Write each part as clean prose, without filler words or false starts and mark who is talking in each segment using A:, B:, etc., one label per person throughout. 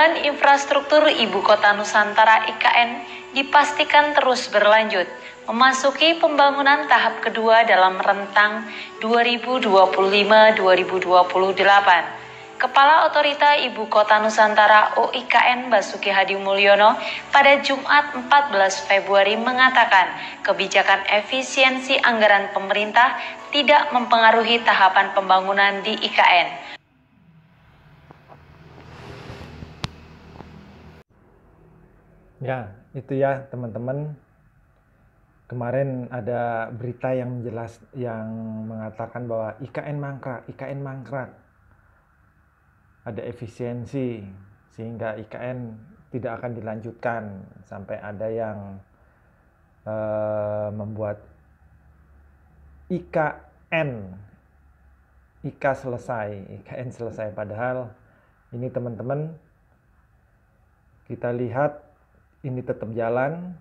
A: Pembangunan infrastruktur Ibu Kota Nusantara IKN dipastikan terus berlanjut, memasuki pembangunan tahap kedua dalam rentang 2025-2028. Kepala Otorita Ibu Kota Nusantara OIKN Basuki Hadi Mulyono pada Jumat 14 Februari mengatakan kebijakan efisiensi anggaran pemerintah tidak mempengaruhi tahapan pembangunan di IKN.
B: Ya, itu ya teman-teman. Kemarin ada berita yang mengatakan bahwa IKN mangkrak. Ada efisiensi sehingga IKN tidak akan dilanjutkan, sampai ada yang membuat IKN selesai. Padahal ini teman-teman, kita lihat ini tetap jalan,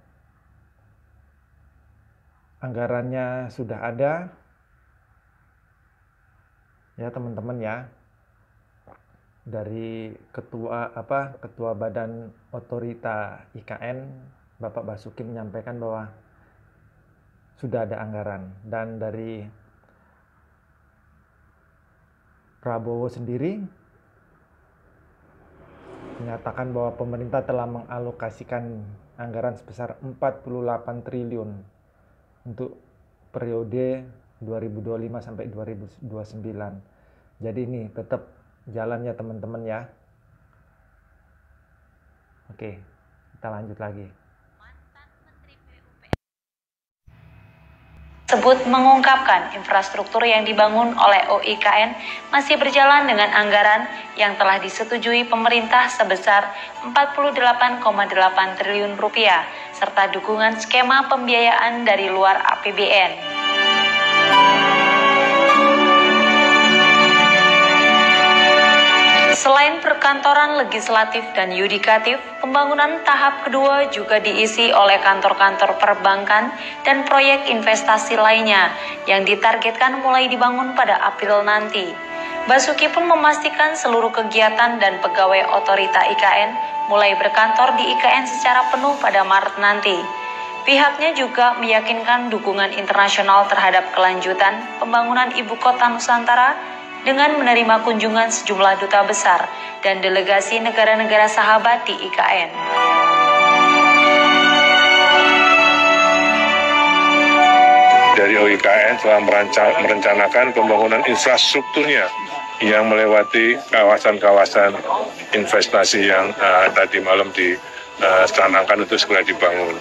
B: anggarannya sudah ada, ya teman-teman ya, dari ketua Badan Otorita IKN, Bapak Basuki menyampaikan bahwa sudah ada anggaran, dan dari Prabowo sendiri menyatakan bahwa pemerintah telah mengalokasikan anggaran sebesar 48 triliun untuk periode 2025 sampai 2029. Jadi ini tetap jalan ya teman-teman ya. Oke, kita lanjut lagi.
A: Tersebut mengungkapkan infrastruktur yang dibangun oleh OIKN masih berjalan dengan anggaran yang telah disetujui pemerintah sebesar 48,8 triliun rupiah serta dukungan skema pembiayaan dari luar APBN. Selain perkantoran legislatif dan yudikatif, pembangunan tahap kedua juga diisi oleh kantor-kantor perbankan dan proyek investasi lainnya yang ditargetkan mulai dibangun pada April nanti. Basuki pun memastikan seluruh kegiatan dan pegawai otorita IKN mulai berkantor di IKN secara penuh pada Maret nanti. Pihaknya juga meyakinkan dukungan internasional terhadap kelanjutan pembangunan Ibu Kota Nusantara dengan menerima kunjungan sejumlah duta besar dan delegasi negara-negara sahabat di IKN.
C: Dari OIKN telah merencanakan pembangunan infrastrukturnya yang melewati kawasan-kawasan investasi yang tadi malam dicanangkan untuk segera dibangun.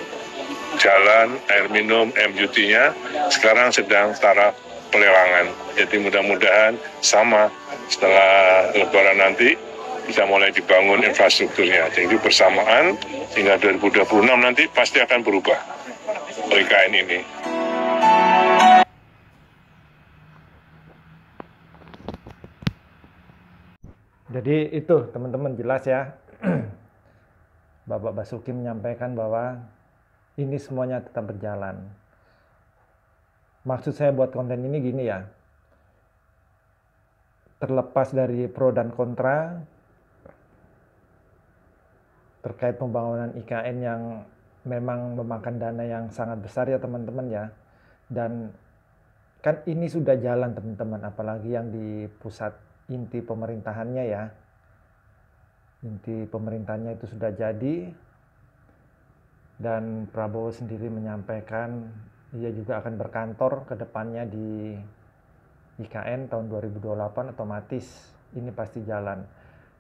C: Jalan, air minum, MUT-nya sekarang sedang taraf pelelangan. Jadi mudah-mudahan sama setelah Lebaran nanti bisa mulai dibangun infrastrukturnya. Jadi bersamaan hingga 2026 nanti pasti akan berubah OIKN ini.
B: Jadi itu teman-teman jelas ya. Bapak Basuki menyampaikan bahwa ini semuanya tetap berjalan. Maksud saya buat konten ini gini ya, terlepas dari pro dan kontra terkait pembangunan IKN yang memang memakan dana yang sangat besar ya teman-teman ya, dan kan ini sudah jalan teman-teman, apalagi yang di pusat inti pemerintahannya ya, inti pemerintahannya itu sudah jadi, dan Prabowo sendiri menyampaikan ia juga akan berkantor ke depannya di IKN tahun 2028, otomatis ini pasti jalan.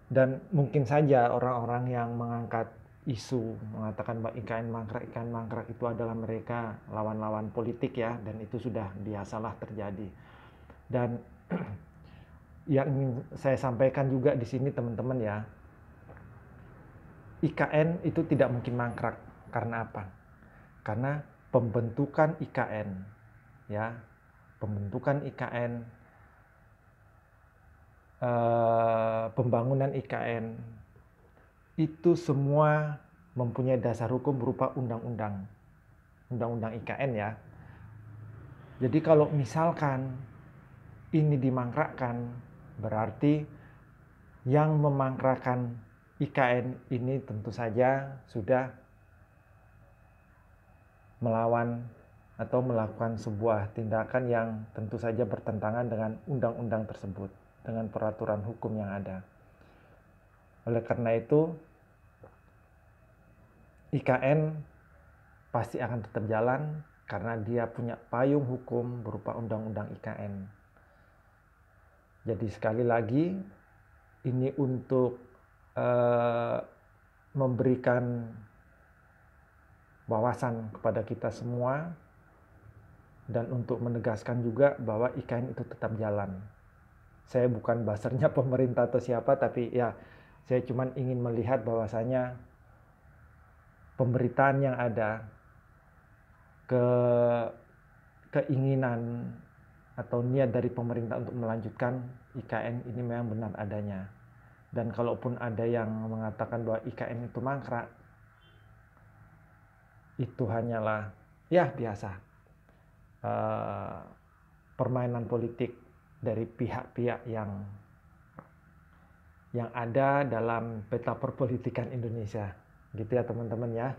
B: Dan mungkin saja orang-orang yang mengangkat isu mengatakan bahwa IKN mangkrak itu adalah mereka lawan-lawan politik ya, dan itu sudah biasalah terjadi. Dan yang ingin saya sampaikan juga di sini teman-teman ya, IKN itu tidak mungkin mangkrak. Karena apa? Karena pembentukan IKN ya, pembangunan IKN itu semua mempunyai dasar hukum berupa undang-undang IKN ya. Jadi kalau misalkan ini dimangkrakkan, berarti yang memangkrakkan IKN ini tentu saja sudah melawan atau melakukan sebuah tindakan yang tentu saja bertentangan dengan undang-undang tersebut, dengan peraturan hukum yang ada. Oleh karena itu, IKN pasti akan tetap jalan karena dia punya payung hukum berupa undang-undang IKN. Jadi sekali lagi, ini untuk memberikan wawasan kepada kita semua dan untuk menegaskan juga bahwa IKN itu tetap jalan. Saya bukan buzzernya pemerintah atau siapa, tapi ya saya cuma ingin melihat bahwasanya pemberitaan yang ada, keinginan atau niat dari pemerintah untuk melanjutkan IKN ini memang benar adanya. Dan kalaupun ada yang mengatakan bahwa IKN itu mangkrak, itu hanyalah ya biasa permainan politik dari pihak-pihak yang ada dalam peta perpolitikan Indonesia. Gitu ya teman-teman ya.